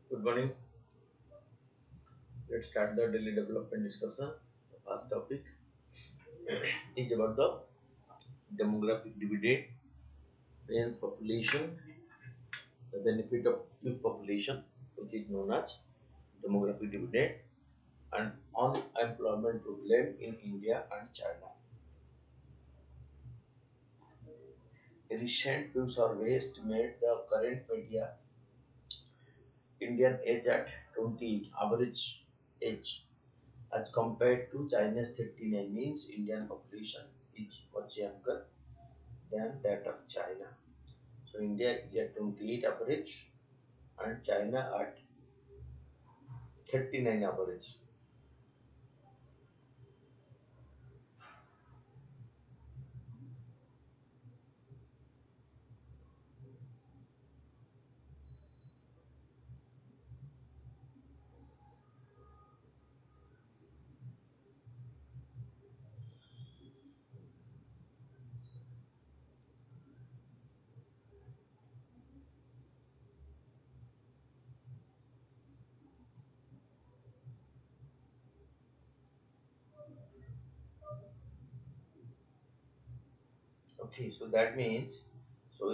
Good morning. Let's start the daily development discussion. The first topic is about the demographic dividend, Indian's population, the benefit of youth population, which is known as demographic dividend, and unemployment problem in India and China. A recent Pew survey estimated the current media Indian age at 28 average age as compared to China's 39 means Indian population is much younger than that of China. So India is at 28 average and China at 39 average. Okay, so that means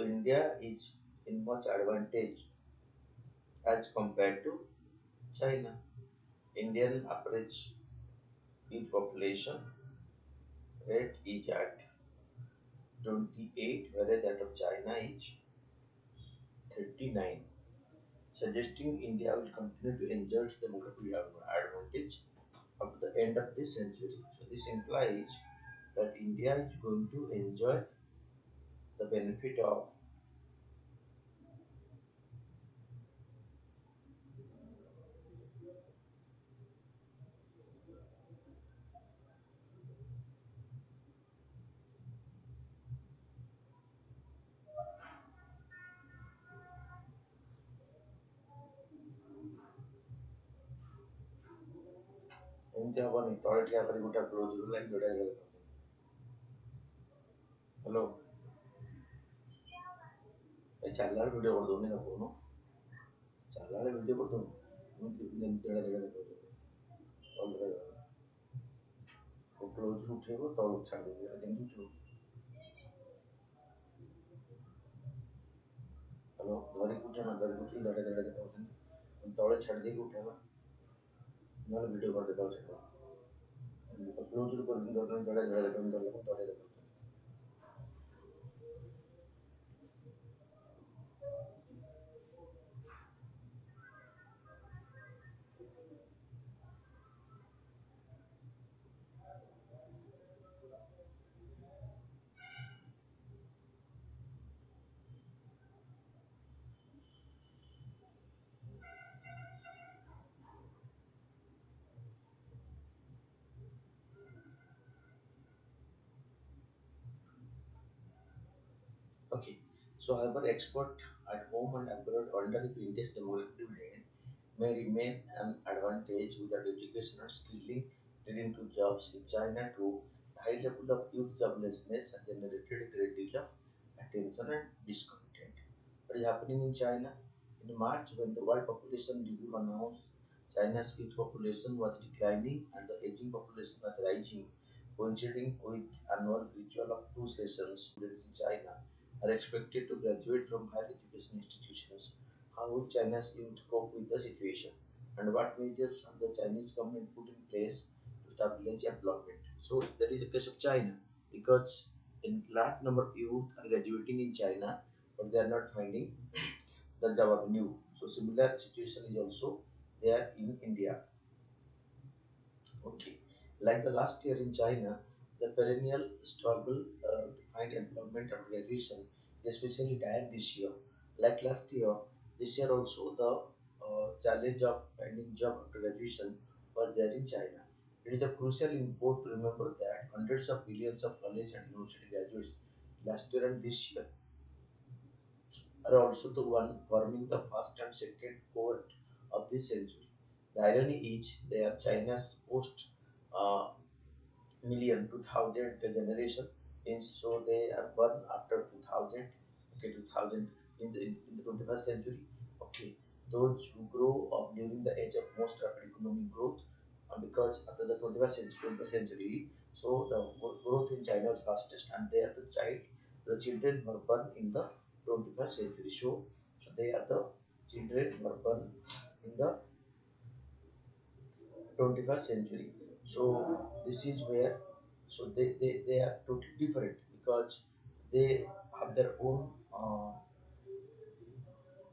India is in much advantage as compared to China. Indian average youth population rate is at 28, whereas that of China is 39, suggesting India will continue to enjoy its demographic advantage up to the end of this century. So this implies that India is going to enjoy the benefit of ଏମିତି ହବନି ତଳେ ଠିଆ କରି ଗୋଟେ close ରୁ line ଯୋଡା hello ଏ ଚାଲିଲା ବେଳେ ଭିଡ଼ିଓ କରିଦେଉନି ନା କହୁନ ଚାଲିଲା ବେଳେ ଭିଡ଼ିଓ କରିଦେଉନି ଯେମିତି ଦେଢ଼ ଦେଢ଼ ଦେଖାଉଛନ୍ତି ଅଲଗା କ୍ଲୋଜ ରୁ ଉଠେଇବ ତଳକୁ ଛାଡ଼ି ଦେଇକି କେମିତି ଉଠିବ ହ୍ୟାଲୋ ଧରିକି ଉଠେ ନା ଧରିକି ଉଠିଲେ ଦେଢ଼ ଦେଢ଼ ଦେଖାଉଛନ୍ତି ତଳେ ଛାଡ଼ି ଦେଇକି ଉଠେଇବା ନହେଲେ ଭିଡ଼ିଓ କରିଦେବା ସେଟା କ୍ଲୋଜ ରୁ କରିକି ଦେଢ଼ ଦେଢ଼ ଦେଖାଉଛନ୍ତି ତଳେ ଦେଖାଉଛନ୍ତି Okay, so however, expert at home and abroad under the India's demographic dividend may remain an advantage without education or skilling leading to jobs in China too. The high level of youth joblessness has generated a great deal of attention and discontent. What is happening in China? In March, when the World Population Review announced China's youth population was declining and the aging population was rising, coinciding with annual ritual of two sessions, students in China are expected to graduate from higher education institutions. How will China's youth cope with the situation? And what measures have the Chinese government put in place to stabilize employment? So that is the case of China because a large number of youth are graduating in China, but they are not finding the job avenue. So similar situation is also there in India. Okay, like the last year in China, the perennial struggle to find employment after graduation, especially dire this year. Like last year, this year also the challenge of finding job after graduation was there in China. It is a crucial import to remember that hundreds of millions of college and university graduates last year and this year are also the one forming the first and second cohort of this century. The irony is they are China's post uh, million 2000 generation means so they are born after 2000, okay, 2000 in the 21st century, okay. those who grow up during the age of most rapid economic growth, because after the 21st century, so the growth in China was fastest, and they are the children were born in the 21st century. So they are the children were born in the 21st century. So this is where, so they are totally different because they have their own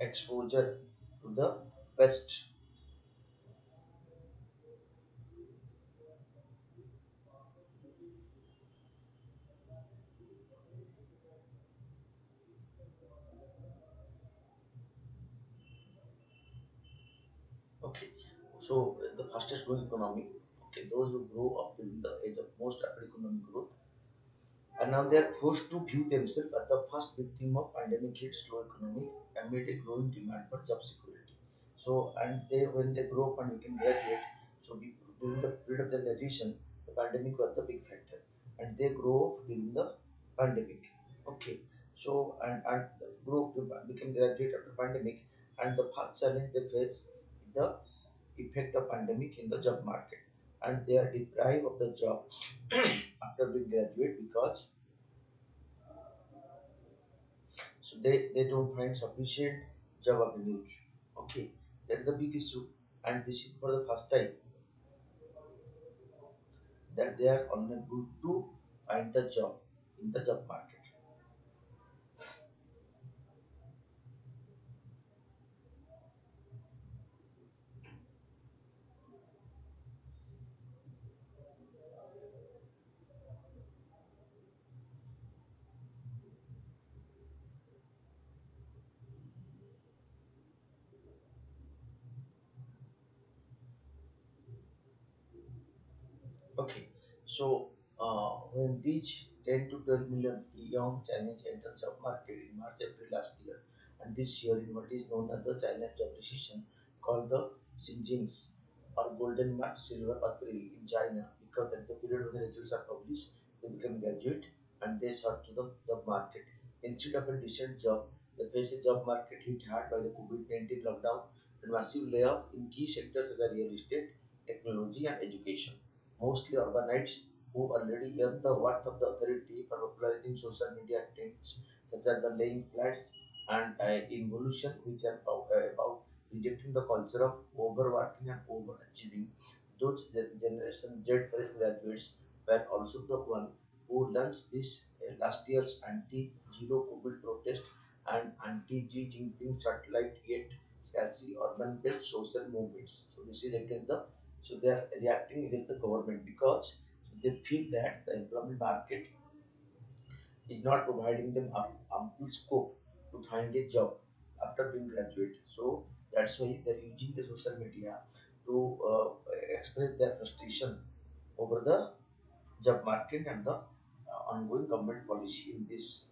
exposure to the West. Okay, so the fastest growing economy. Okay, those who grow up during the age of most rapid economic growth, and now they are forced to view themselves as the first victim of pandemic hit slow economy amid a growing demand for job security. So, and they when they grow up and become graduate, so during the period of their graduation, the pandemic was the big factor, and they grow up during the pandemic. Okay, so and grow up to become graduate after pandemic, and the first challenge they face is the effect of pandemic in the job market, and they are deprived of the job after being graduate because so they don't find sufficient job avenues. Okay, that's the big issue, and this is for the first time that they are unable to find the job in the job market. Okay, so when these 10 to 12 million young Chinese entered job market in March April last year, and this year in what is known as the China's job recession, called the Xinjiang's or Golden March Silver April in China, because at the period when the results are published, they become graduate and they search to the job market. Instead of a decent job, they face a job market hit hard by the COVID-19 lockdown and massive layoff in key sectors such as real estate, technology, and education. Mostly urbanites who already earn the worth of the authority for popularizing social media trends such as the laying flats and involution, which are about rejecting the culture of overworking and overachieving. Those Generation Z fresh graduates were also the one who launched this last year's anti-zero COVID protest and anti-Xi Jinping satellite yet scarcely urban-based social movements. So this is against the, so they are reacting against the government because so they feel that the employment market is not providing them ample scope to find a job after being graduate. So that's why they're using the social media to express their frustration over the job market and the ongoing government policy in this.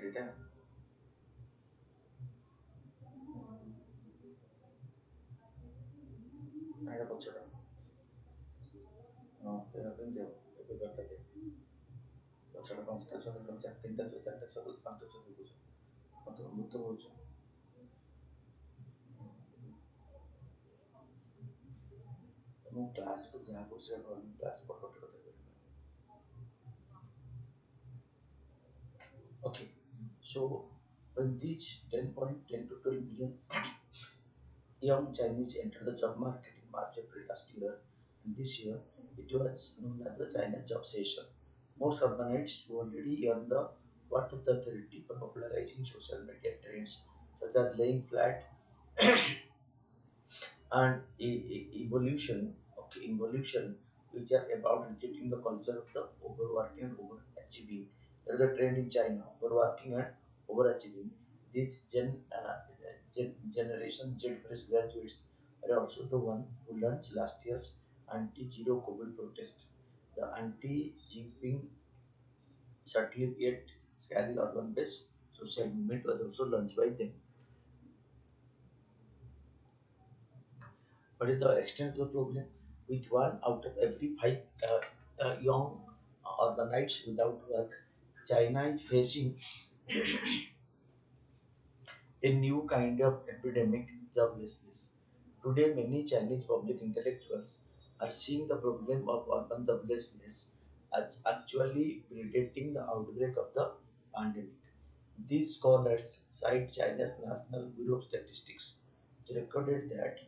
ଥିଲା ଏଇଟା ପଛଟା ହଁ କେମିତି ହବ ଏବେ ଦରକାର ଦେ ପଛଟା ପାଞ୍ଚଟା ଛଅ ଚାରି ତିନିଟା ଛଅ ଚାରିଟା ଛଅ ପାଞ୍ଚଟା ଛଅ ଦେଖୁଛୁ ମତେ ମୃତ ହଉଛୁ ମୁଁ କ୍ଲାସ୍ ତ ଯାହା କହୁଛି ସେଇଟା କରୁନି କ୍ଲାସ୍ ପଟ କଥା କହିବି okay so when these 10.10 to 12 million young Chinese entered the job market in March April last year and this year it was known as the China job session. Most urbanites who already earn the worth of the authority for popularizing social media trends such as laying flat and evolution, okay, involution, which are about rejecting the culture of the overworking and overachieving. There is a trend in China, overworking and overachieving. This generation Z fresh graduates are also the one who launched last year's anti-zero COVID protest. The anti-Jinping subtly yet scary urban-based social movement was also launched by them. What is the extent of the problem? With one out of every five young urbanites without work, China is facing a new kind of epidemic joblessness. Today, many Chinese public intellectuals are seeing the problem of urban joblessness as actually predating the outbreak of the pandemic. These scholars cite China's National Bureau of Statistics, which recorded that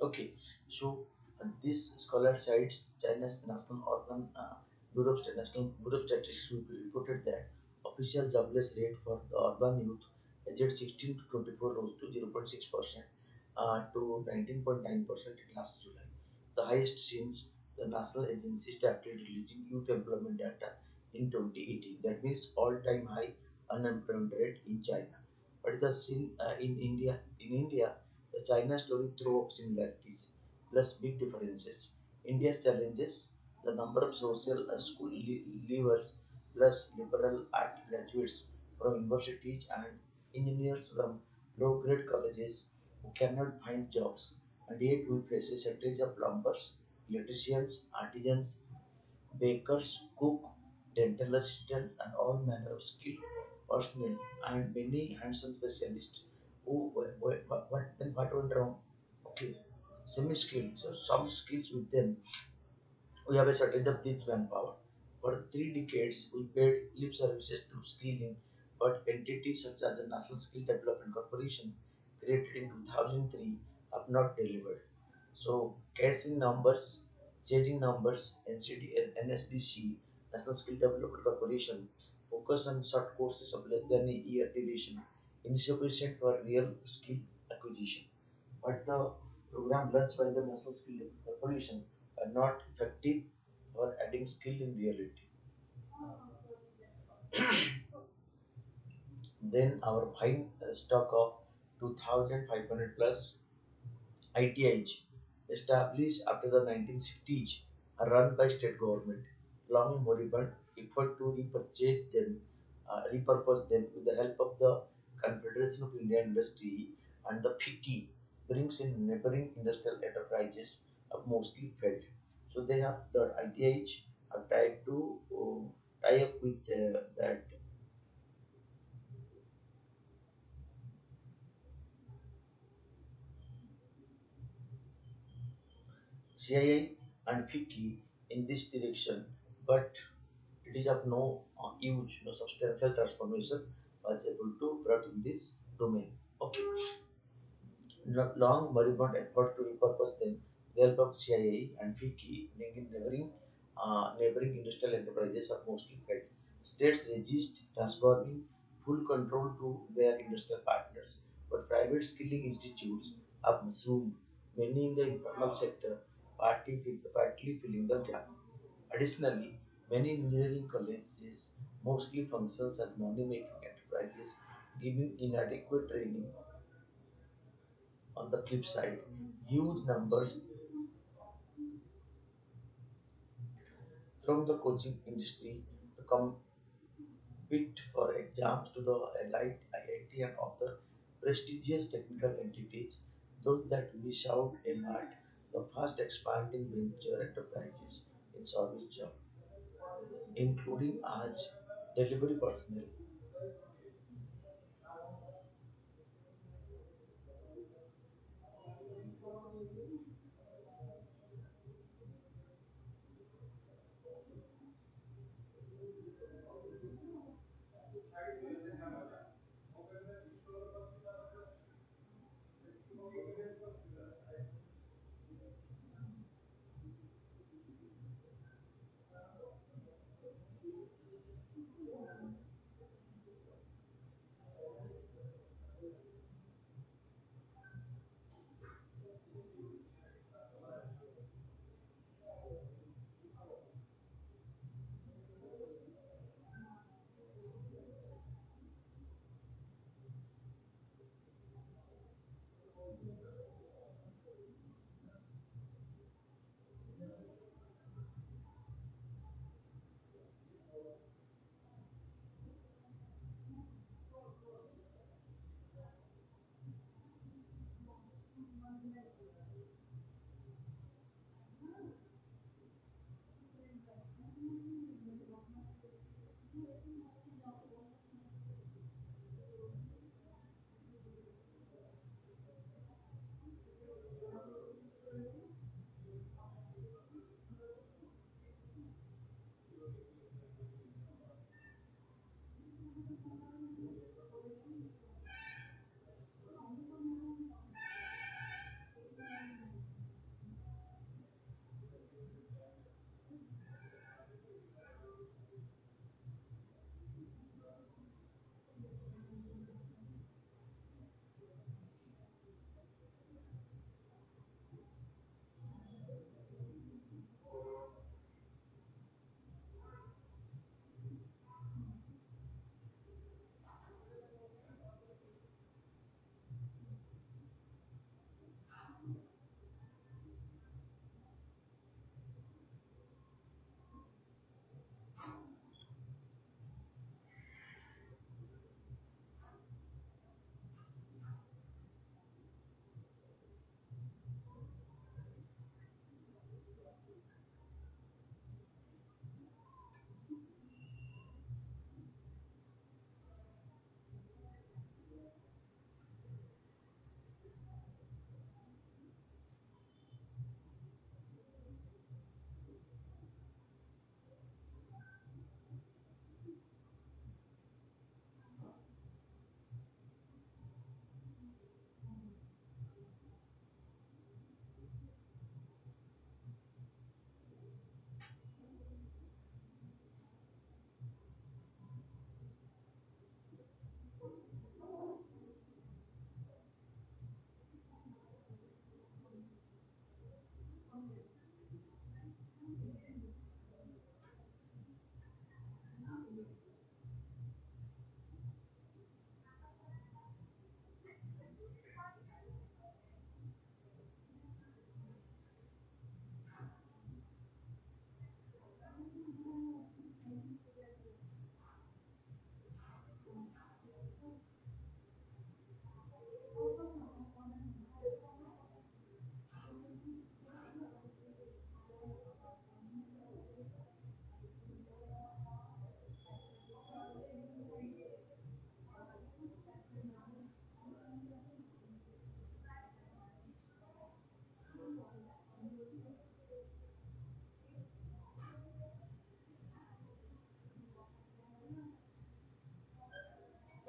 okay, so this scholar cites China's National Urban National Bureau of Statistics reported that official jobless rate for the urban youth aged 16 to 24 rose to 0.6% to 19.9% in last July, the highest since the national agency started releasing youth employment data in 2018. That means all-time high unemployment rate in China. But the sin in India, the China story through similarities plus big differences. India's challenges, the number of social school leavers plus liberal art graduates from universities and engineers from low-grade colleges who cannot find jobs, and yet we face a shortage of plumbers, electricians, artisans, bakers, cook, dental assistants, and all manner of skilled personnel, and many hands-on specialists. Oh, what went wrong? Okay, semi-skilled. So some skills with them. We have a shortage of this manpower. For 3 decades, we paid lip services to skilling, but entities such as the National Skill Development Corporation, created in 2003, have not delivered. So, case in numbers, changing numbers, NSDC, National Skill Development Corporation, focus on short courses of less than a year duration, insufficient for real skill acquisition. But the program launched by the National Skill Development Corporation are not effective for adding skill in reality. Then our buying stock of 2,500 plus ITIs established after the 1960s are run by state government. Long moribund effort to repurpose them with the help of the Confederation of Indian Industry and the FICCI brings in neighboring industrial enterprises have mostly failed. So they have the ITIs have tried to tie up with that CII and FICCI in this direction, but it is of no huge, no substantial transformation was able to brought in this domain. Okay, long moribund efforts to repurpose them, the help of CIA and FICCI, in neighboring industrial enterprises are mostly failed. States resist transferring full control to their industrial partners, but private skilling institutes have mushroomed, many in the informal sector, partly filling the gap. Additionally, many engineering colleges mostly functions as money-making enterprises, giving inadequate training. On the flip side, huge numbers from the coaching industry to compete for exams to the elite IIT and other prestigious technical entities, those that wish out aim at the fast expanding venture enterprises in service job, including as delivery personnel.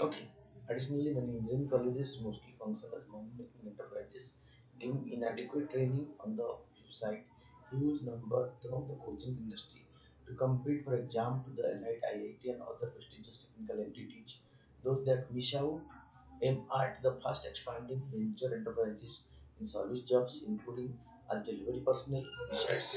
Okay. Additionally, many engineering colleges mostly function as money-making enterprises, giving inadequate training. On the flip side, huge number from the coaching industry to compete for exam to the elite IIT and other prestigious technical entities. Those that miss out aim at the fast expanding venture enterprises in service jobs, including As delivery personnel, besides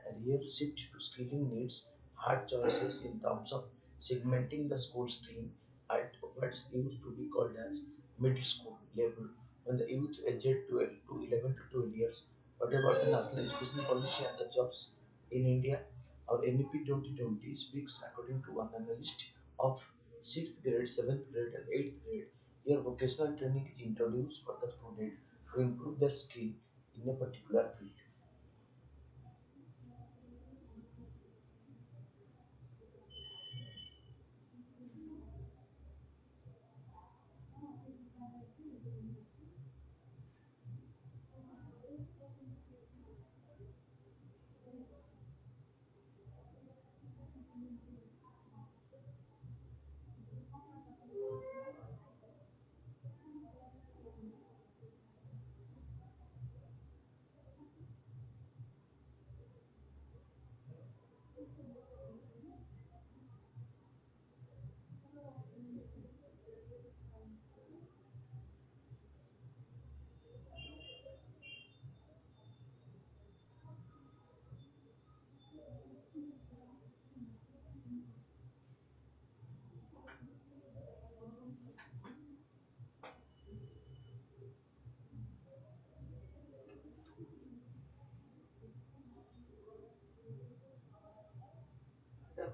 a real shift to skilling needs hard choices in terms of segmenting the school stream at what used to be called as middle school level when the youth aged 12 to 11 to 12 years. What about the national education policy and the jobs in India? Our NEP 2020 speaks according to one analyst of 6th grade, 7th grade, and 8th grade. Here, vocational training is introduced for the student to improve their skill in a particular field.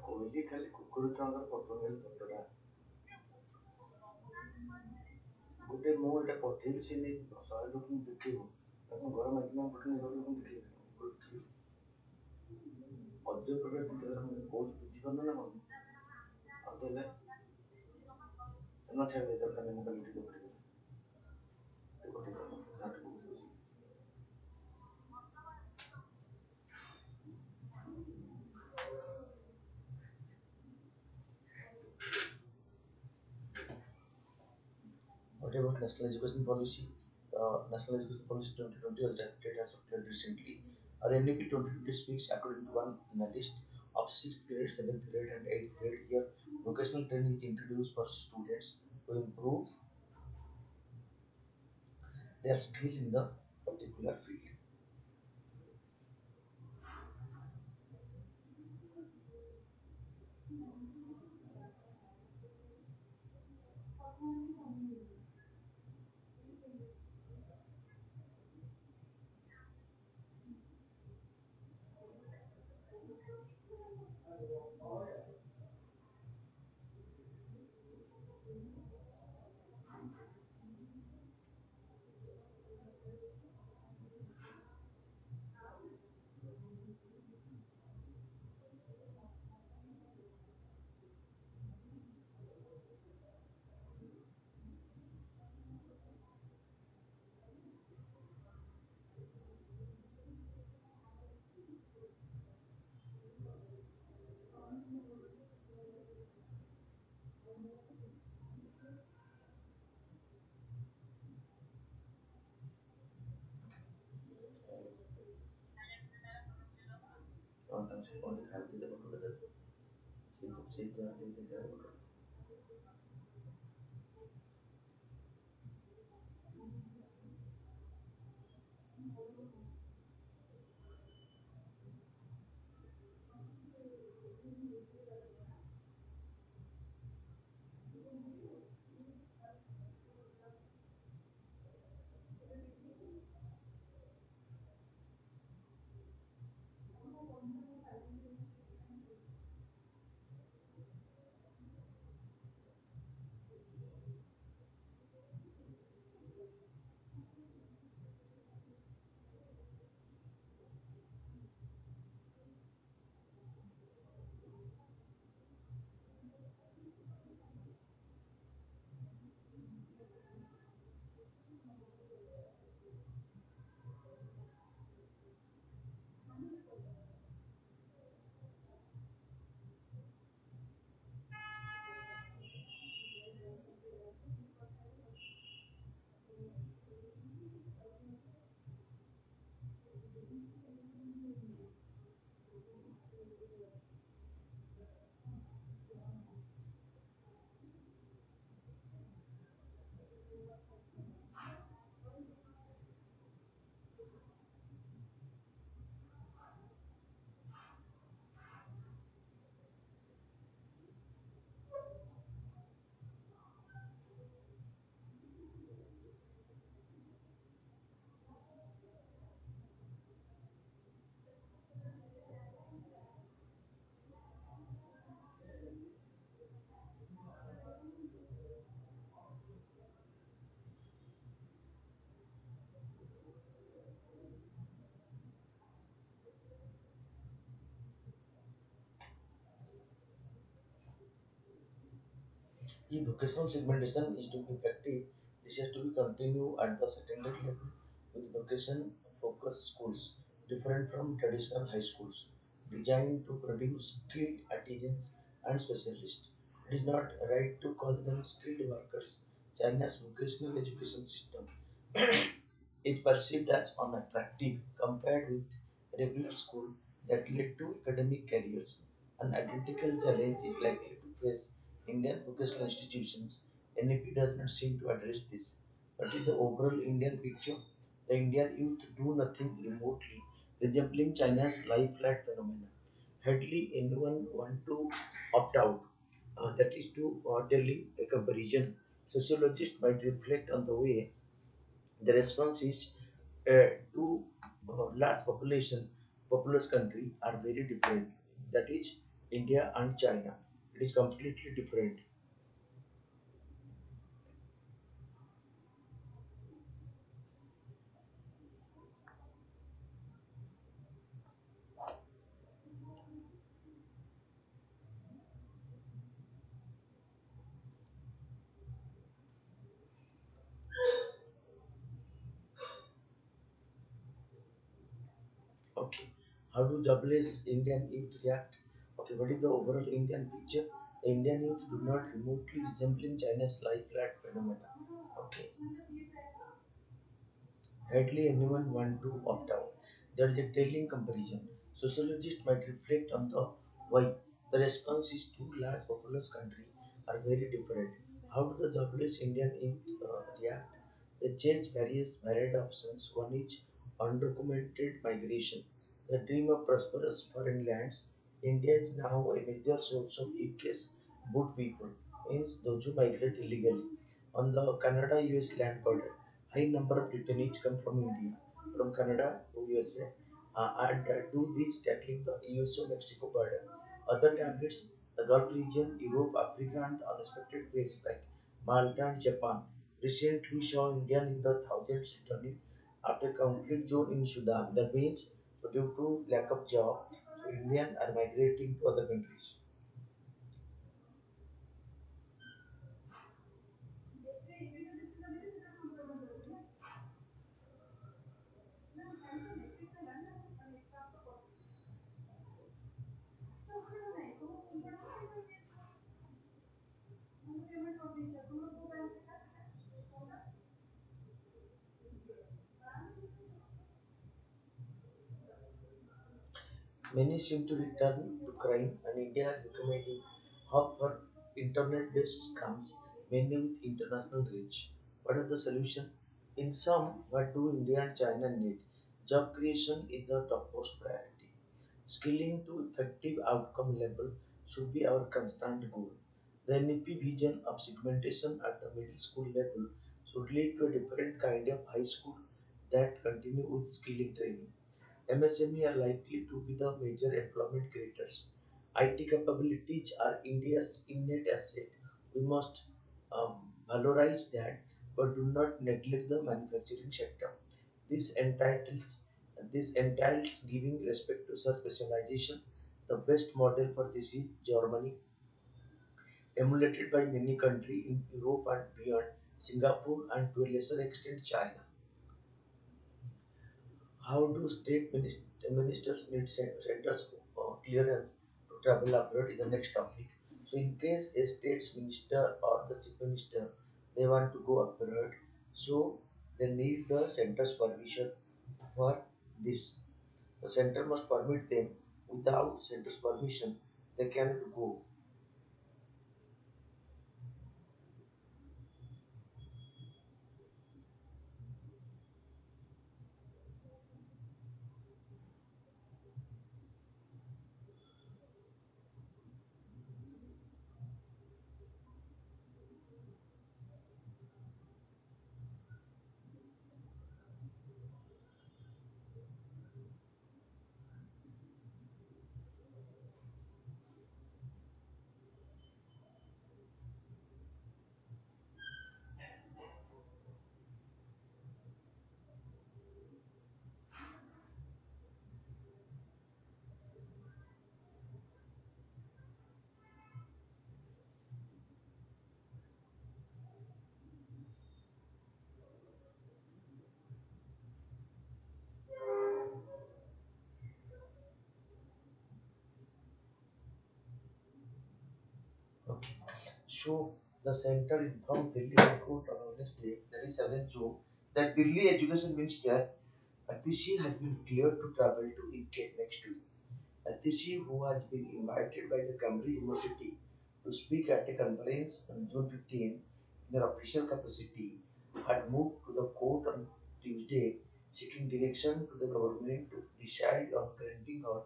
କୋଇଲି ଖାଲି କୁକୁର ଛୁଆଙ୍କର photo ନେଲେ ଫଟୋଟା ଗୋଟେ ମୁଁ ଏଇଟା ପଠେଇବି ସେ ନେଇ 100 ଲୋକଙ୍କୁ ଦେଖେଇବ ତାକୁ ଘର ମାଗିନା ଗୋଟେ ଘର ଲୋକଙ୍କୁ ଦେଖେଇବି ଅଜବ ପ୍ରକାର ଚିନ୍ତାଧାରା ମୁଁ କହୁଛି ବୁଝିପାରୁନ ନା କଣ ଆଉ ତାହେଲେ ନ ଛାଡ଼ି ଦେଇ ତାହେଲେ ମୁଁ କାଲି ଟିକେ ପଠେଇଦେବି। What about national education policy? National education policy 2020 was adopted as of recently. Our NEP 2020 speaks according to one analyst of 6th grade, 7th grade, and 8th grade. Here, vocational training is introduced for students to improve their skill in the particular field. ତାଙ୍କୁ ସେ କ'ଣ ଖାଇବାକୁ ଦେଲେ ଫଟୋଟା ଦେବେ ସେଇ ଦ୍ୱାରା ଦେଇଦେଲେ ଫଟୋଟା। If vocational segmentation is to be effective, this has to be continued at the secondary level with vocation focused schools different from traditional high schools, designed to produce skilled artisans and specialists. It is not right to call them skilled workers. China's vocational education system is perceived as unattractive compared with regular school that lead to academic careers. An identical challenge is likely to face Indian vocational institutions. NEP does not seem to address this. But in the overall Indian picture, the Indian youth do nothing remotely resembling China's lie flat phenomena. Hardly anyone want to opt out. That is to telling a comparison. Sociologists might reflect on the way the response is to large populous country are very different. That is India and China. It is completely different. Okay. How do jobless Indian youth react? Okay, what is the overall Indian picture? The Indian youth do not remotely resembling China's life flat phenomena. Okay. Hardly anyone want to opt out. There is a telling comparison. Sociologists might reflect on the why the responses to large populous country are very different. How do the jobless Indian youth react? They change various varied options. One is undocumented migration. The dream of prosperous foreign lands. India is now a major source of UK's boat people, means those who migrate illegally. On the Canada-US land border, high number of returnees come from India, from Canada to USA, and do this tackling the US-Mexico border. Other targets, the Gulf region, Europe, Africa, and the unexpected place like Malta and Japan. Recently saw Indian in the thousands returning after conflict zone in Sudan. That means so due to lack of job, so Indian are migrating to other countries. Many seem to return to crime, and India has become a hub for internet-based scams, many with international reach. What is the solution? In sum, what do India and China need? Job creation is the topmost priority. Skilling to effective outcome level should be our constant goal. The NEP vision of segmentation at the middle school level should lead to a different kind of high school that continue with skilling training. MSME are likely to be the major employment creators. IT capabilities are India's innate asset. We must valorize that, but do not neglect the manufacturing sector. This entitles this entails giving respect to such specialization. The best model for this is Germany, emulated by many countries in Europe and beyond, Singapore, and to a lesser extent China. How do ministers need centers clearance to travel abroad is the next topic. So, in case a state's minister or the chief minister they want to go abroad, so they need the center's permission for this. The center must permit them. Without center's permission, they cannot go. So the center informed Delhi High Court on Wednesday, that is 7th June, that Delhi Education Minister Atishi has been cleared to travel to UK next week. Atishi, who has been invited by the Cambridge University to speak at a conference on June 15 in her official capacity, had moved to the court on Tuesday seeking direction to the government to decide on granting her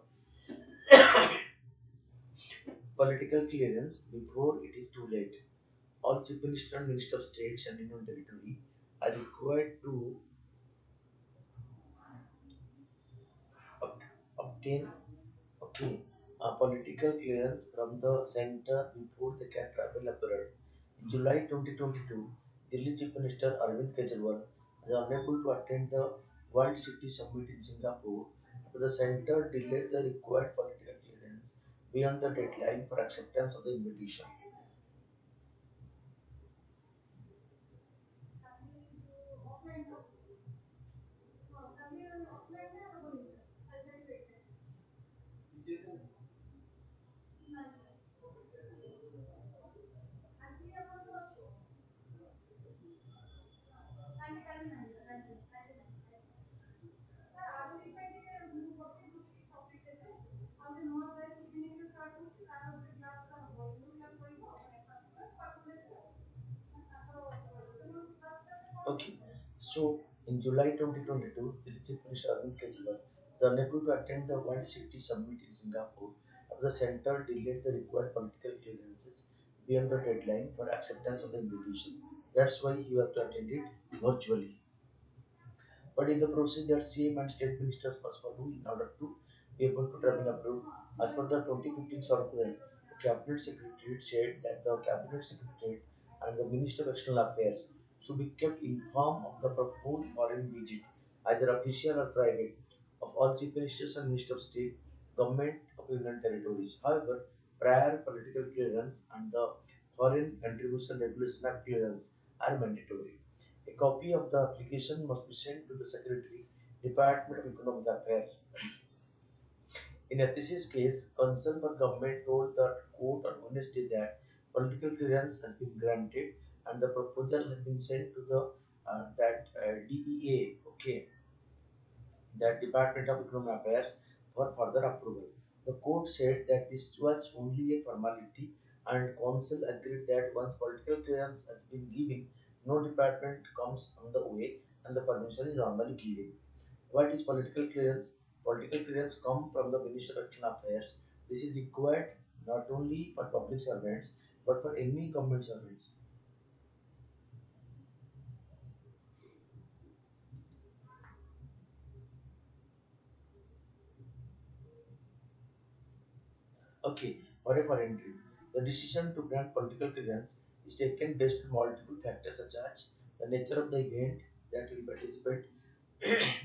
political clearance before it is too late. All chief minister and minister of states and union territory are required to ob- obtain political clearance from the center before they can travel abroad. In July 2022, Delhi Chief Minister Arvind Kejriwal was unable to attend the World City Summit in Singapore after the center delayed the required political clearance beyond the deadline for acceptance of the invitation. Okay, so in July 2022, the Chief Minister Arvind Kejriwal was unable to attend the World City Summit in Singapore after the center delayed the required political clearances beyond the deadline for acceptance of the invitation. That's why he was to attend it virtually. But in the procedure, CM and state ministers must follow in order to be able to travel abroad. As per the 2015 circular, the Cabinet Secretariat said that the Cabinet Secretariat and the Minister of External Affairs should be kept informed of the proposed foreign visit, either official or private, of all chief ministers and ministers of state, government of union territories. However, prior political clearance and the Foreign Contribution Regulation Act clearance are mandatory. A copy of the application must be sent to the Secretary, Department of Economic Affairs. In Atishi's case, concerned for government told the court on Wednesday that political clearance has been granted and the proposal has been sent to the DEA, that Department of Economic Affairs, for further approval. The court said that this was only a formality, and counsel agreed that once political clearance has been given, no department comes on the way and the permission is normally given. What is political clearance? Political clearance comes from the Minister of External Affairs. This is required not only for public servants but for any government servants. Okay, for a foreign trip, the decision to grant political clearance is taken based on multiple factors such as the nature of the event that will participate,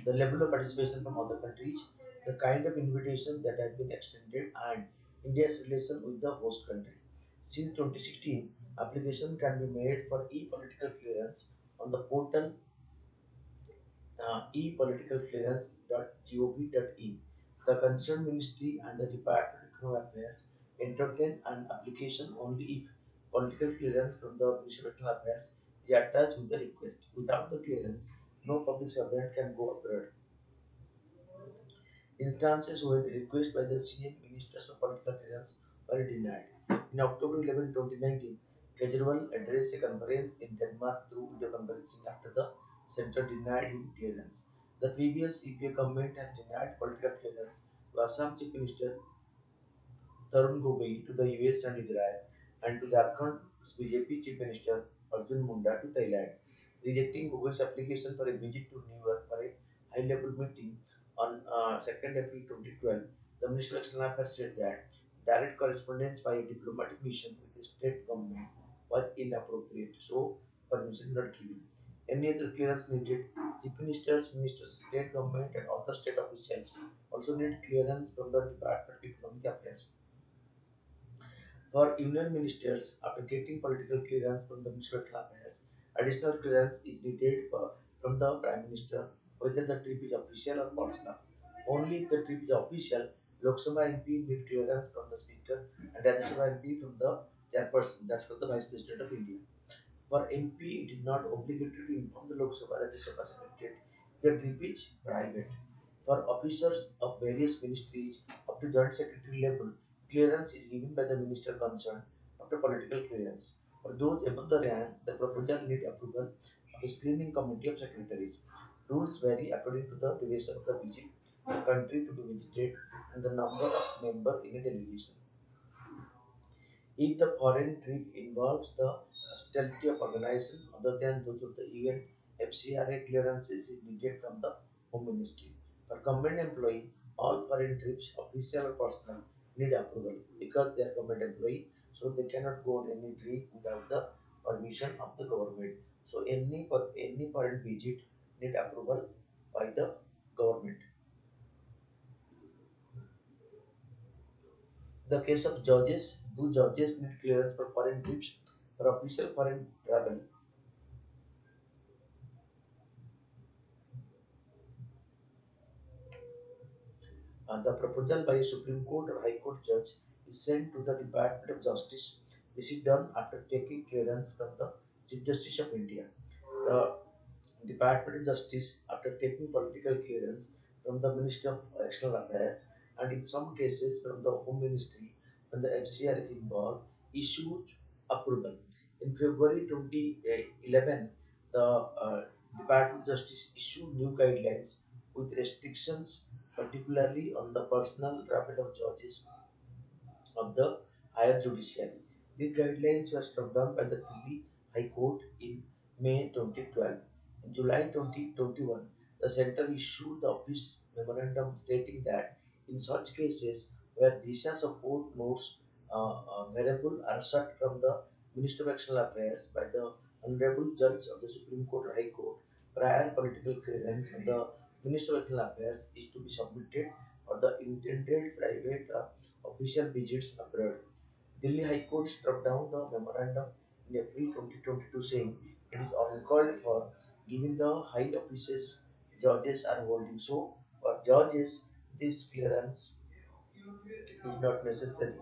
the level of participation from other countries, the kind of invitation that has been extended, and India's relation with the host country. Since 2016, application can be made for e-political clearance on the portal epoliticalclearance.gov.in. The concerned ministry and the Department of Economic Affairs entertain an application only if political clearance from the Ministry of External Affairs is attached with the request. Without the clearance, no public servant can go abroad. Instances where the request by the CM ministers for political clearance were denied. In October 11, 2019, Kejriwal addressed a conference in Denmark through video conferencing after the center denied him clearance. The previous EPA government has denied political clearance to Assam Chief Minister Tarun Gogoi to the US and Israel, and to Jharkhand's BJP Chief Minister Arjun Munda to Thailand, rejecting Gogoi's application for a visit to New York for a high-level meeting on 2nd April 2012. The Minister of External Affairs said that direct correspondence by a diplomatic mission with the state government was inappropriate, so permission not given. Any other clearance needed, chief ministers, ministers, state government, and other state officials also need clearance from the Department of Economic Affairs. For union ministers, after getting political clearance from the Ministry of Affairs, additional clearance is needed from the Prime Minister, whether the trip is official or personal. Only if the trip is official, Lok Sabha MP need clearance from the Speaker and Rajya Sabha MP from the chairperson, that's called the Vice President of India. For MP, it is not obligatory to inform the Lok Sabha Rajya Sabha Secretariat. The trip is private. For officers of various ministries up to Joint Secretary level, clearance is given by the minister concerned after political clearance. For those above the rank, the proposal need approval of a screening committee of secretaries. Rules vary according to the duration of the visit, the country to be visited, and the number of members in a delegation. If the foreign trip involves the hospitality of organization other than those of the event, FCRA clearances is needed from the Home Ministry. For government employee, all foreign trips, official or personal, need approval because they are government employee, so they cannot go on any trip without the permission of the government. So any foreign visit need approval by the government. The case of judges, do judges need clearance for foreign trips? For official foreign travel, the proposal by a Supreme Court or High Court judge is sent to the Department of Justice. This is done after taking clearance from the Chief Justice of India. The Department of Justice, after taking political clearance from the Ministry of External Affairs and in some cases from the Home Ministry when the FCR is involved, issues approval. In February 2011, the Department of Justice issued new guidelines with restrictions, particularly on the personal travel of judges of the higher judiciary. These guidelines were struck down by the Delhi High Court in May 2012. In July 2021, the center issued the office memorandum stating that in such cases where visa support notes variable are sought from the Minister of External Affairs by the Honorable Judge of the Supreme Court or High Court, prior political clearance of the Minister of External Affairs is to be submitted for the intended private official visits abroad. Delhi High Court struck down the memorandum in April 2022 saying it is uncalled for given the high offices judges are holding. So, for judges, this clearance is not necessary.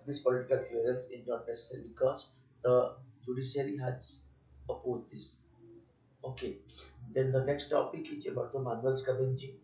This political clearance is not necessary because the judiciary has opposed this. Okay. Then the next topic is about the manual scavenging.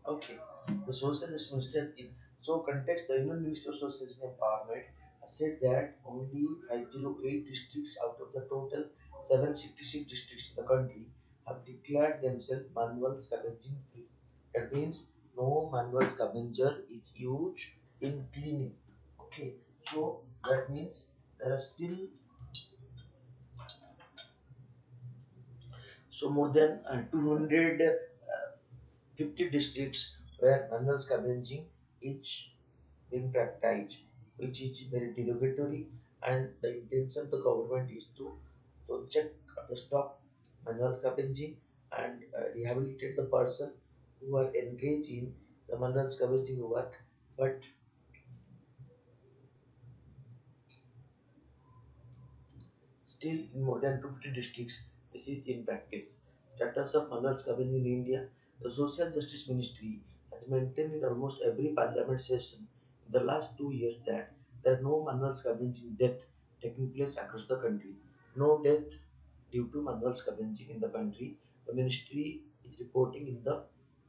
Okay. The socialist minister in so context the Union Minister of Socialism and Empowerment has said that only 508 districts out of the total 766 districts in the country have declared themselves manual scavenging free. That means no manual scavenger is used in cleaning. Okay. So that means there are still more than 250 districts where manual scavenging is being practiced, which is very derogatory, and the intention of the government is to check the stop manual scavenging and rehabilitate the person who are engaged in the manual scavenging work. But still, in more than 250 districts, this is in practice. Status of manual scavenging in India. The Social Justice Ministry has maintained in almost every parliament session in the last 2 years that there are no manual scavenging death taking place across the country. No death due to manual scavenging in the country. The ministry is reporting in the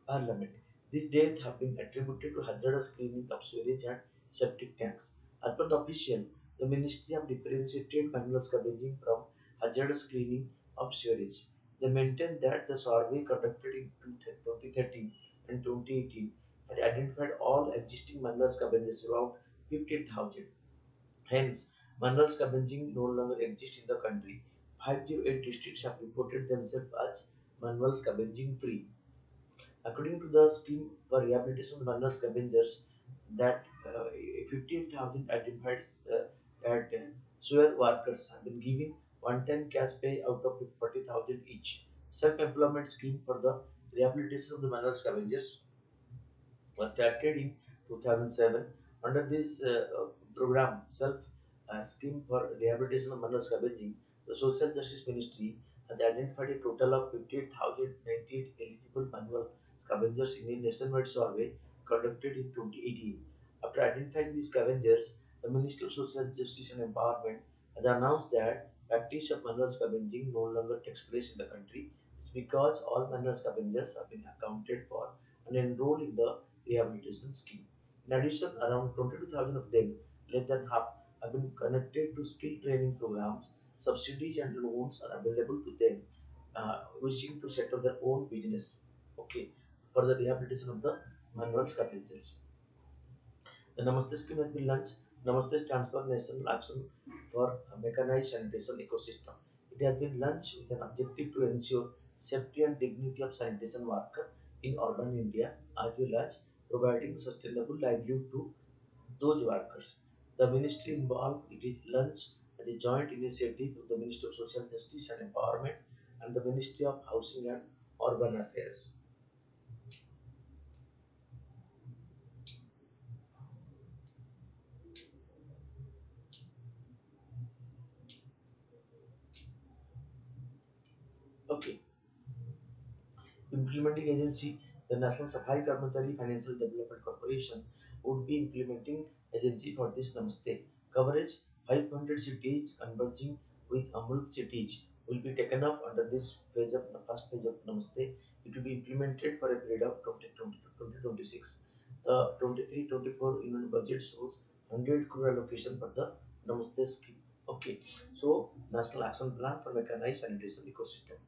parliament. These deaths have been attributed to hazardous cleaning of sewage and septic tanks. As per the official, the Ministry have differentiated manual scavenging from hazardous cleaning of sewage. They maintain that the survey conducted in 2013 and 2018 had identified all existing mineral scavengers, about 15,000. Hence, mineral scavenging no longer exists in the country. 508 districts have reported themselves as mineral scavenging free. According to the scheme for rehabilitation of mineral scavengers, that 15,000 identified that sewer workers have been given one-time cash pay out of 40,000 each. Self-employment scheme for the rehabilitation of the mineral scavengers was started in 2007. Under this program, self scheme for rehabilitation of mineral scavenging, the Social Justice Ministry has identified a total of 58,098 eligible manual scavengers in a nationwide survey conducted in 2018. After identifying these scavengers, the Ministry of Social Justice and Empowerment has announced that practice of manual scavenging no longer takes place in the country. It's because all manual scavengers have been accounted for and enrolled in the rehabilitation scheme. In addition, around 22,000 of them, less than half, have been connected to skill training programs. Subsidies and loans are available to them wishing to set up their own business. Okay, for the rehabilitation of the manual scavengers. The Namaste scheme has been launched. Namaste stands for National Action for Mechanized Sanitation Ecosystem. It has been launched with an objective to ensure safety and dignity of sanitation worker in urban India, as well as providing sustainable livelihood to those workers. The ministry involved it is launched as a joint initiative of the Ministry of Social Justice and Empowerment and the Ministry of Housing and Urban Affairs. Okay, implementing agency, the National Safai Karmachari Financial Development Corporation would be implementing agency for this Namaste. Coverage 500 cities converging with Amrut cities will be taken off under this phase of the first phase of Namaste. It will be implemented for a period of 2020 to 2026. The 23-24 Union budget shows 100 crore allocation for the Namaste scheme. Okay, so National Action Plan for Mechanized Sanitation Ecosystem.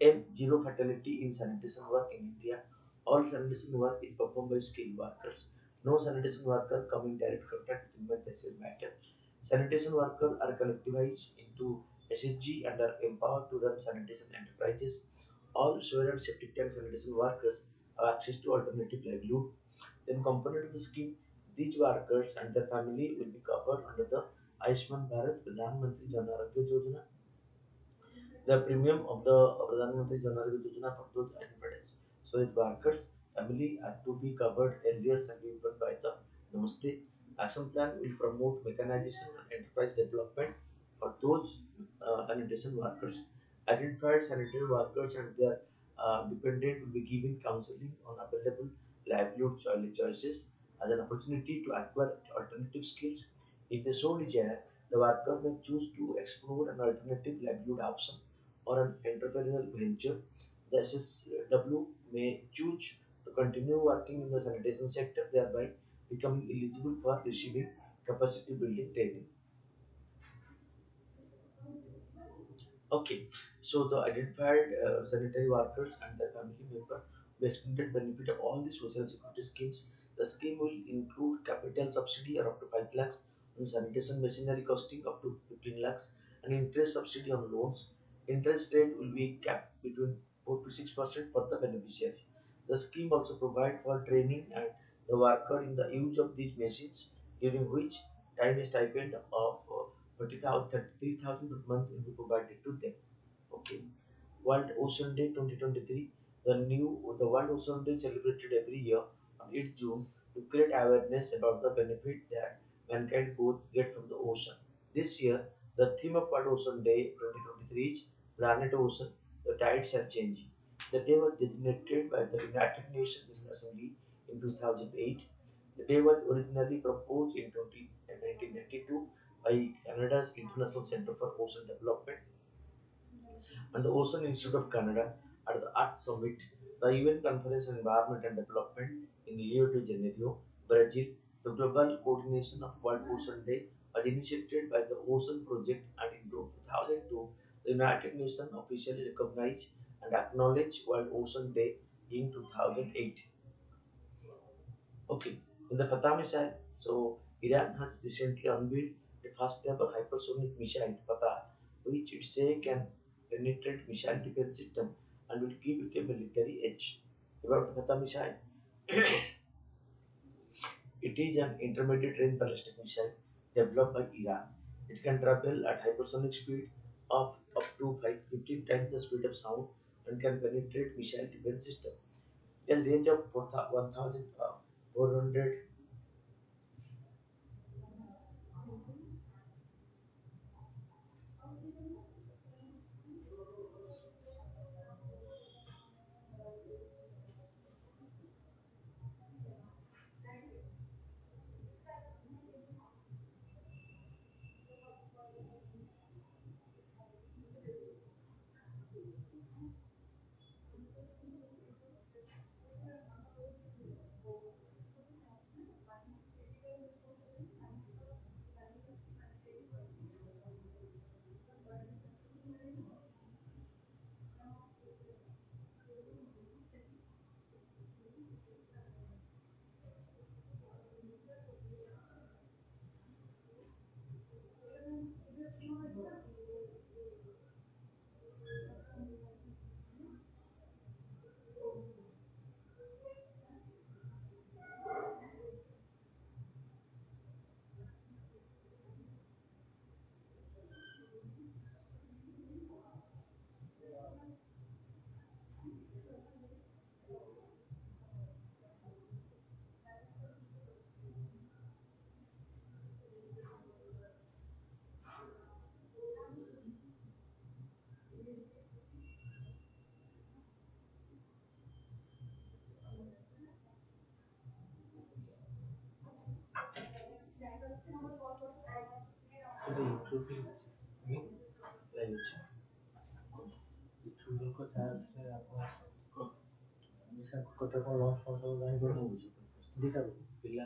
M. Zero fatality in sanitation work in India. All sanitation work is performed by skilled workers. No sanitation worker come in direct contact with human facile matter. Sanitation workers are collectivized into SSG and are empowered to run sanitation enterprises. All sewer and septic tank sanitation workers have access to alternative livelihood. Then component of the scheme, these workers and their family will be covered under the Ayushman Bharat Pradhan Mantri Jan Arogya Yojana. The premium of the Pradhan Mantri Jan Arogya Yojana for those unemployed. So its workers family are to be covered earlier and given by the Namaste Action Plan will promote mechanization and enterprise development for those sanitation workers. Identified sanitary workers and their dependent will be given counseling on available livelihood choices as an opportunity to acquire alternative skills. If they so desire, the worker may choose to explore an alternative livelihood option or an entrepreneurial venture. The SSW may choose to continue working in the sanitation sector, thereby becoming eligible for receiving capacity building training. Okay, so the identified sanitary workers and their family member will extended benefit of all the social security schemes. The scheme will include capital subsidy of up to 5 lakhs on sanitation machinery costing up to 15 lakhs and interest subsidy on loans. Interest rate will be capped between 4 to 6% for the beneficiary. The scheme also provide for training and the worker in the use of these machines during which time a stipend of 33,000 per month will be provided to them. Okay. World Ocean Day 2023. The World Ocean Day celebrated every year on 8th June to create awareness about the benefit that mankind both get from the ocean. This year, the theme of World Ocean Day 2023 is Planet Ocean. The tides are changing. The day was designated by the United Nations General Assembly in 2008. The day was originally proposed in 1992 by Canada's International Centre for Ocean Development and the Ocean Institute of Canada at the Earth Summit, the UN Conference on Environment and Development in Rio de Janeiro, Brazil. The global coordination of World Ocean Day was initiated by the Ocean Project, and in 2002, the United Nations officially recognized and acknowledged World Ocean Day in 2008. Okay, in the Fatah missile, so Iran has recently unveiled the first ever hypersonic missile, Fatah, which it say can penetrate missile defense system and will give it a military edge. About the Fatah missile, it is an intermediate range ballistic missile developed by Iran. It can travel at hypersonic speed of up to 15 times the speed of sound and can penetrate missile defense system. It has range of 1,400. Today, improving language. ଛୁରୀଙ୍କ ଚାର୍ଜରେ ଆପଣ sir କଥା କ'ଣ launch ଫଞ୍ଚ ସବୁ ଜାଣିପାରୁଛନ୍ତି ଦୁଇଟା ପିଲା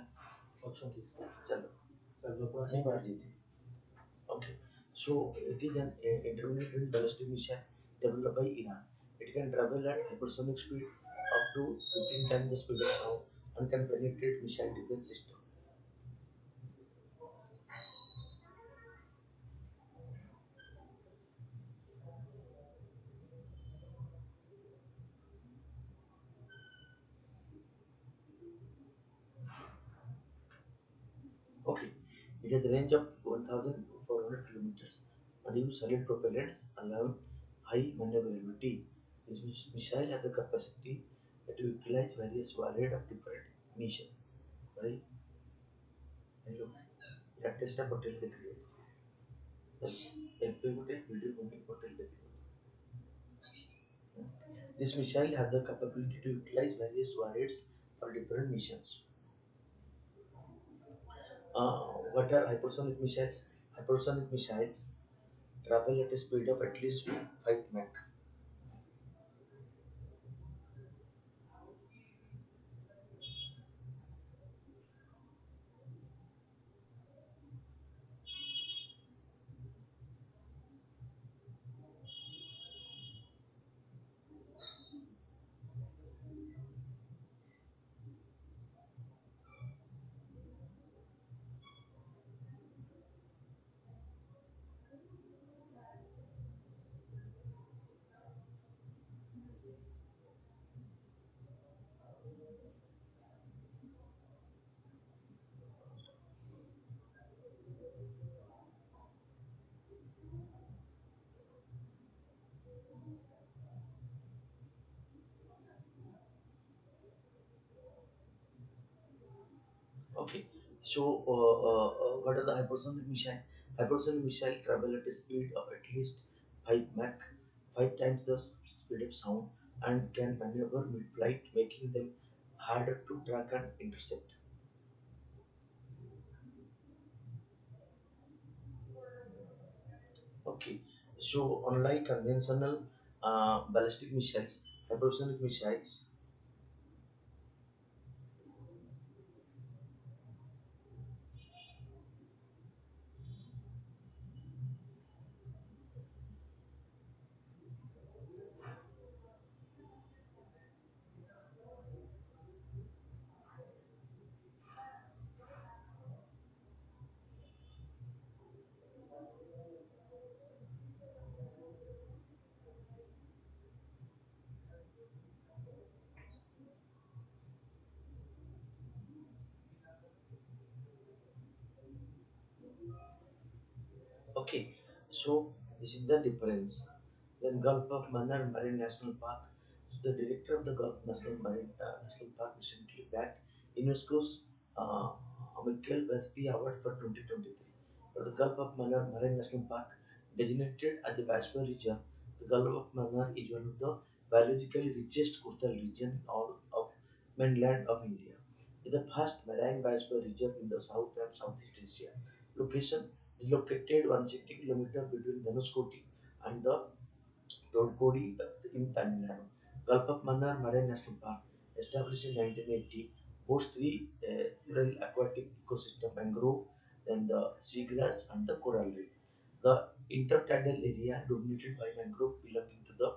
ଅଛନ୍ତି ଚାଲ ଚାଲ ଲୋକ ଆସି ବାହାରି ଯାଇଥିବେ. Okay, so it is an intermediate ballistic missile developed by Iran. It can travel at hypersonic speed up to 15 times the speed of sound and can penetrate missile defense system. Okay, it has a range of 1,400 kilometers and use solid propellants allowing high maneuverability. This missile has the capacity to utilize various warheads of different mission. Right? Hello. या test hotel देख रहे हो LP hotel video बनी hotel देख रहे हो. This missile has the capability to utilize various warheads for different missions. What are hypersonic missiles? Hypersonic missiles travel at a speed of at least 5 Mach. Okay, so what are the hypersonic missile? Hypersonic missile travel at a speed of at least 5 Mach, 5 times the speed of sound, and can maneuver mid-flight, making them harder to track and intercept. Okay, so unlike conventional ballistic missiles, hypersonic missiles. Okay, so this is the difference. Then Gulf of Mannar Marine National Park. So the director of the Gulf National Park recently bagged UNESCO's uh, Michael Westby Award for 2023. For the Gulf of Mannar Marine National Park, designated as a biosphere region, the Gulf of Mannar is one of the biologically richest coastal region all of mainland of India. It is the first marine biosphere region in the South and Southeast Asia. Location is located 160 km between Dhanushkoti and the Todkodi in Tamil Nadu. Gulf of Mannar Marine National Park, established in 1980, hosts three rural aquatic ecosystem: mangrove, then the seagrass, and the coral reef. The intertidal area dominated by mangrove belonging to the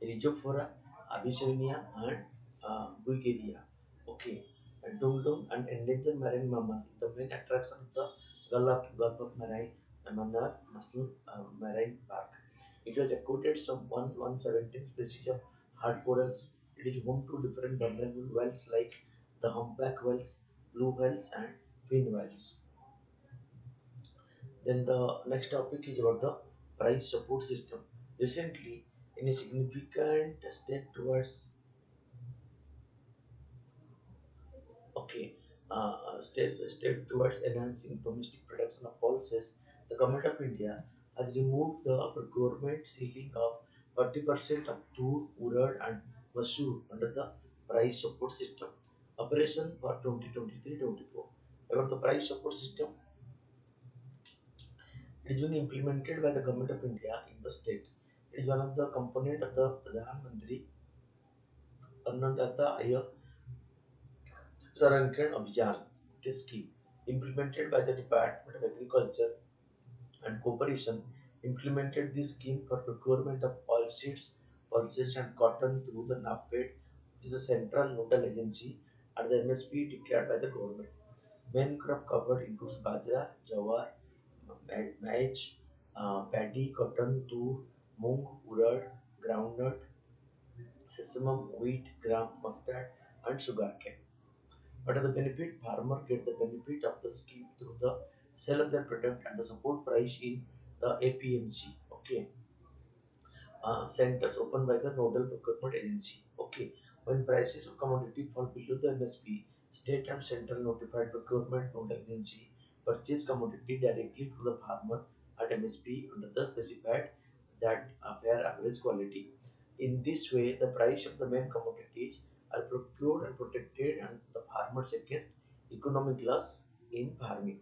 Rhizophora, Abyssinia, and Bulgaria. Okay, and Dungdung and endangered marine mammal. The main attraction of the Gulf of Marine Mannar National Marine Park. It was accorded some 117 species of hard corals. It is home to different vulnerable whales like the humpback whales, blue whales, and fin whales. Then the next topic is about the price support system. Recently, in a significant step towards okay step towards enhancing domestic production of pulses, the government of India has removed the procurement ceiling of 40% of tur, urad, and masoor under the price support system operation for 2023-24. About the price support system, it is being implemented by the government of India in the state. It is one of the component of the Pradhan Mantri Annadata Sarankan Abhijan scheme implemented by the Department of Agriculture and Cooperation. Implemented this scheme for procurement of oilseeds, pulses, and cotton through the NAPED, which is the central nodal agency, at the MSP declared by the government. Main crop covered includes bajra, jawar, maize, paddy, cotton, tur, mung, urad, groundnut, sesame, wheat, gram, mustard, and sugarcane. What are the benefit? Farmer get the benefit of the scheme through the sale of their product and the support price in the APMC. Okay, centers opened by the nodal procurement agency. Okay, when prices of commodity fall below the MSP, state and central notified procurement nodal agency purchase commodity directly to the farmer at MSP under the specified that fair average quality. In this way, the price of the main commodities are procured and protected and the farmers against economic loss in farming.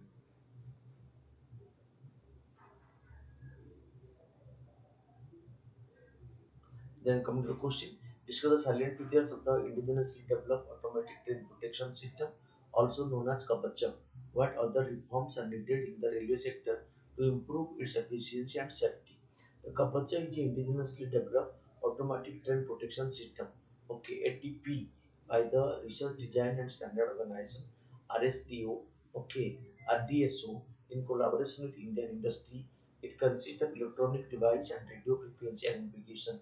Then coming to the question, discuss the silent features of the indigenously developed automatic train protection system, also known as Kabacha. What other reforms are needed in the railway sector to improve its efficiency and safety? The Kabacha is an indigenously developed automatic train protection system, okay, ATP, by the Research Design and Standard Organization, RSDO, okay, RDSO, in collaboration with Indian industry. It consists of electronic device and radio frequency identification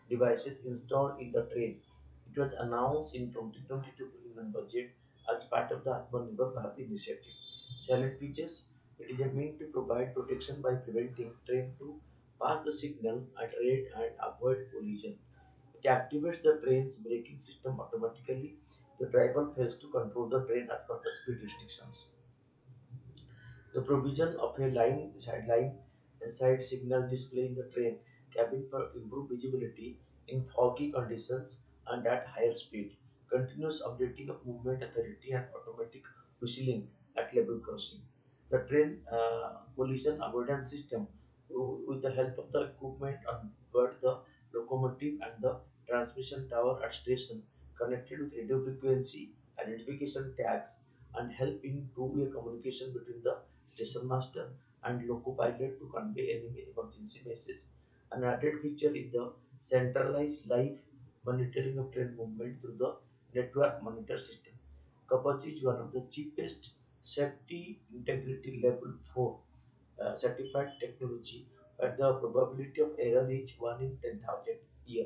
devices installed in the train. It was announced in 2022 Union budget as part of the Atmanirbhar Bharat initiative. Silent features, it is a mean to provide protection by preventing train to pass the signal at red and avoid collision. It activates the train's braking system automatically. The driver fails to control the train as per the speed restrictions. The provision of a line sideline and side signal display in the train cabin for improved visibility in foggy conditions and at higher speed. Continuous updating of movement authority and automatic whistling at level crossing. The train collision avoidance system with the help of the equipment on board the locomotive and the transmission tower at station connected with radio frequency identification tags and help in two-way communication between the station master and loco pilot to convey any emergency message. An added feature is the centralized live monitoring of train movement through the network monitor system. Kapach is one of the cheapest safety integrity level 4 certified technology where the probability of error is 1 in 10,000 year.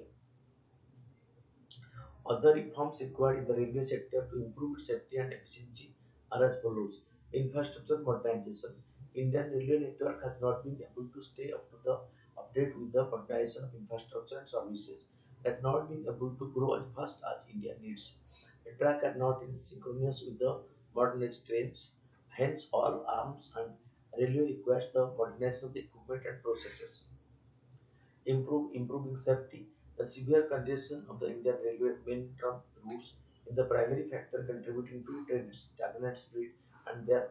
Other reforms required in the railway sector to improve its safety and efficiency are as follows. Infrastructure modernization. Indian railway network has not been able to stay up to the update with the modernization of infrastructure and services. It has not been able to grow as fast as India needs. The track are not in synchronous with the modernized trains. Hence, all arms and railway requires the modernization of the equipment and processes. Improving safety. The severe congestion of the Indian Railway main trunk routes is the primary factor contributing to train stagnant speed and their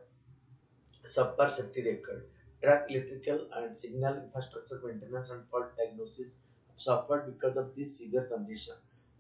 subpar safety record. Track electrical and signal infrastructure maintenance and fault diagnosis suffered because of this severe congestion.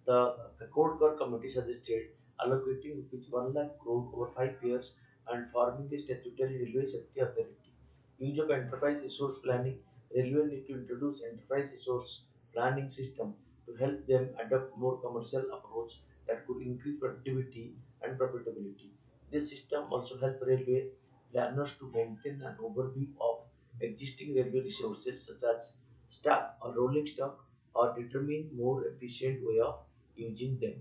The Code Core Committee suggested allocating rupees 1 lakh crore over 5 years and forming a statutory railway safety authority. Use of enterprise resource planning. Railway need to introduce enterprise resource planning system to help them adopt more commercial approach that could increase productivity and profitability. This system also help railway planners to maintain an overview of existing railway resources such as staff or rolling stock or determine more efficient way of using them.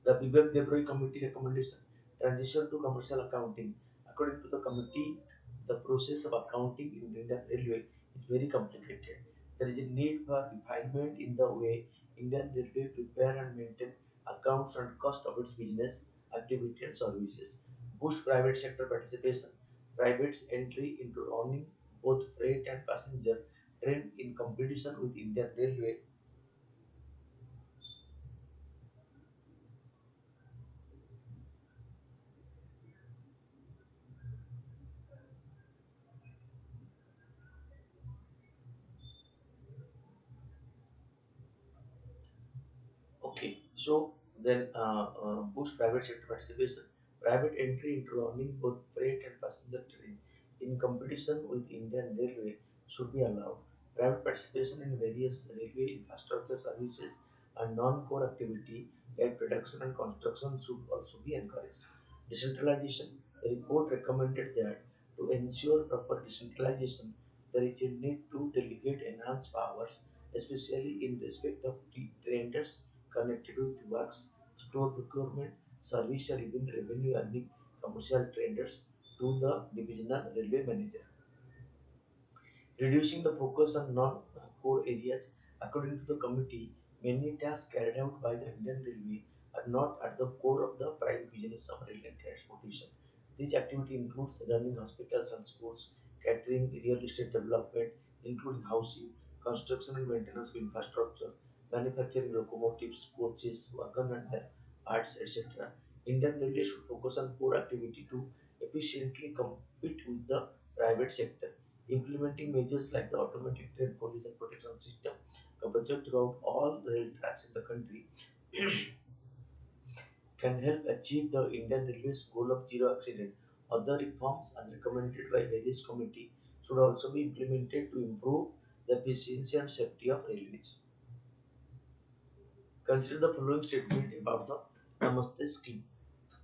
The Vivek Debroi Committee recommendation transition to commercial accounting. According to the committee, the process of accounting in Indian Railway is very complicated. There is a need for refinement in the way Indian Railway prepare and maintain accounts and cost of its business, activity and services. Boost private sector participation. Private's entry into owning both freight and passenger train in competition with Indian Railway. Okay, so then boost private sector participation. Private entry into running both freight and passenger train in competition with Indian Railway should be allowed. Private participation in various railway infrastructure services and non-core activity like production and construction should also be encouraged. Decentralization. The report recommended that to ensure proper decentralization, there is a need to delegate enhanced powers, especially in respect of tenders connected with works, store procurement, service or even revenue earning commercial traders to the divisional railway manager. Reducing the focus on non-core areas. According to the committee, many tasks carried out by the Indian Railway are not at the core of the prime business of railway transportation. This activity includes running hospitals and schools, catering, real estate development, including housing, construction and maintenance of infrastructure, manufacturing locomotives, coaches, wagon and their parts, etc. Indian Railway should focus on core activity to efficiently compete with the private sector. Implementing measures like the automatic train collision protection system captured throughout all rail tracks in the country can help achieve the Indian Railways goal of zero accident. Other reforms, as recommended by various committees, should also be implemented to improve the efficiency and safety of railways. Consider the following statement about the Namaste scheme.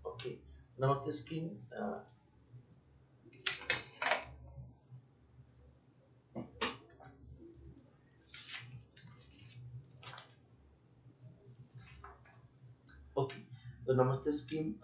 Okay, Namaste scheme. Okay, the Namaste scheme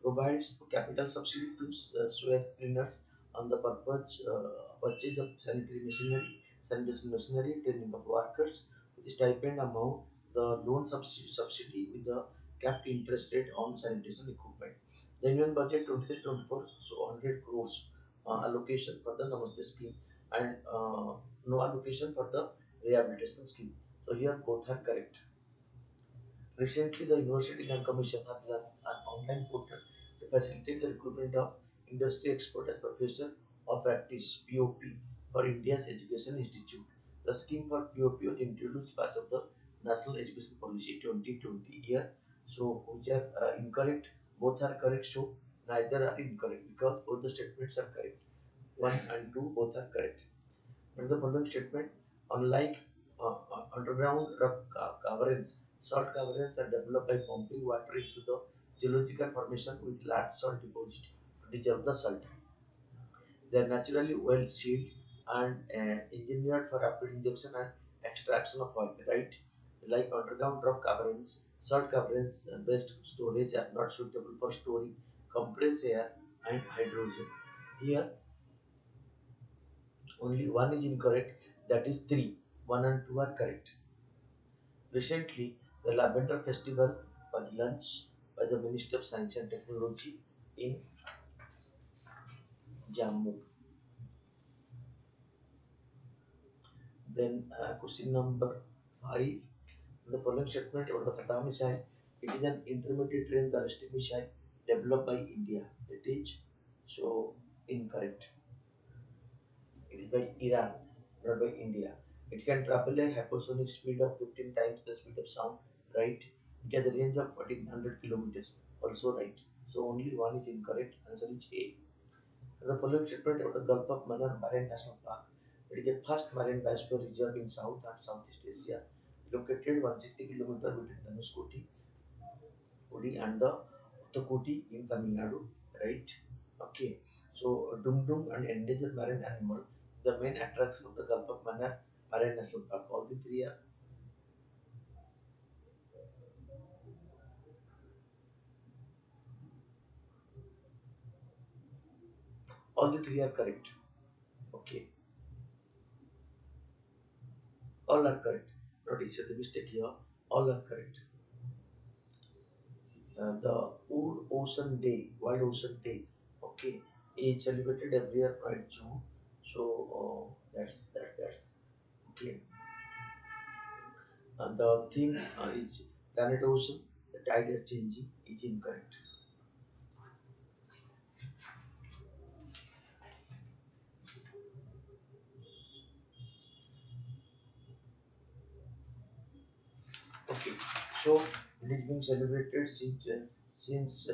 provides capital subsidy to sware cleaners on the purchase of sanitary machinery, sanitation machinery, training of workers with stipend amount, the loan subsidy with the capped interest rate on sanitation equipment. The Union budget 23-24, so 100 crores allocation for the Namaste scheme and no allocation for the rehabilitation scheme. So here both are correct. Recently, the University Land Commission has run an online portal to facilitate the recruitment of industry expert as professor of practice (POP) for India's Education Institute. The scheme for POP was introduced as of the National Education Policy 2020 year. So, which are incorrect? Both are correct. So, neither are incorrect because both the statements are correct. One and two both are correct. But the following statement, unlike underground rock caverns, salt caverns are developed by pumping water into the geological formation with large salt deposit to dissolve the salt. They are naturally well sealed and engineered for rapid injection and extraction of oil, right? Like underground rock caverns, salt caverns based storage are not suitable for storing compressed air and hydrogen. Here only one is incorrect, that is 3. 1 and 2 are correct. Recently, the Lavender Festival was launched by the Ministry of Science and Technology in Jammu. Then question number 5. The following statement about the Kata missile, it is an intermediate range ballistic missile developed by India. It is so incorrect. It is by Iran, not by India. It can travel a hypersonic speed of 15 times the speed of sound, right? It has a range of 1400 kilometers, also right. So only one is incorrect. Answer is A. The following statement about the Gulf of Mannar Marine National Park. It is the first marine biosphere reserve in South and Southeast Asia, located 160 km between Dhanushkoti Kodi and the Uttarakhandi in Tamil Nadu, right? Okay, so Dung Dung and endangered marine animal, the main attraction of the Gulf of Mannar Marine National Park. All the three are correct. Okay, all are correct. Not each of the mistake here. All are correct. The Ocean Day, World Ocean Day, okay, is celebrated every year by June. So that's okay. The theme is planet ocean. The tide is changing. Is incorrect. Okay, so it is being celebrated since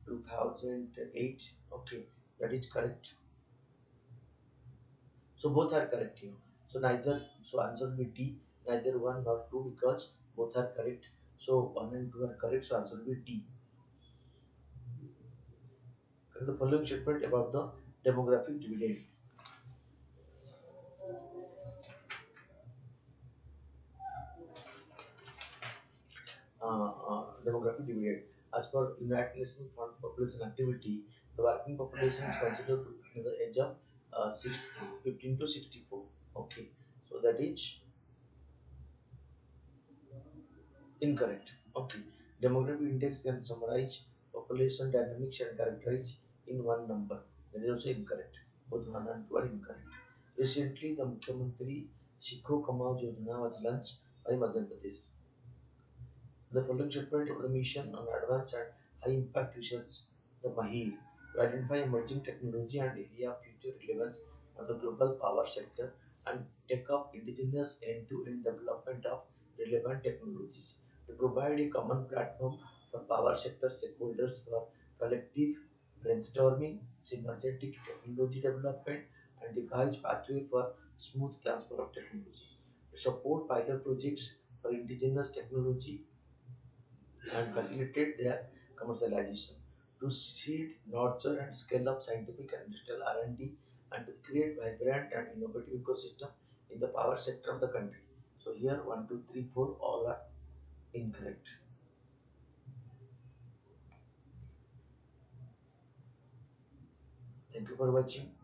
2008. Okay, that is correct. So both are correct here. So neither, so answer will be D. Neither one nor two because both are correct. So one and two are correct. So answer will be D. The following statement about the demographic dividend. Demographic dividend. As per United Nations Fund for Population Activity, the working population is considered to be in the age of 15 to 64. Okay, so that is incorrect. Okay, demographic index can summarize population dynamics and characterize in one number. That is also incorrect. Both one and two are incorrect. Recently, the Mukhyamantri Sikho Kamao Yojana was launched by Madhya Pradesh. The following statement of the mission on advanced and high impact research, the MAHIR, to identify emerging technology and area of future relevance for the global power sector and take up indigenous end-to-end development of relevant technologies to provide a common platform for power sector stakeholders for collective brainstorming, synergetic technology development, and devise pathway for smooth transfer of technology. To support pilot projects for indigenous technology and facilitate their commercialization, to seed, nurture, and scale up scientific and industrial R&D, and to create vibrant and innovative ecosystem in the power sector of the country. So here 1, 2, 3, 4 all are incorrect. Thank you for watching.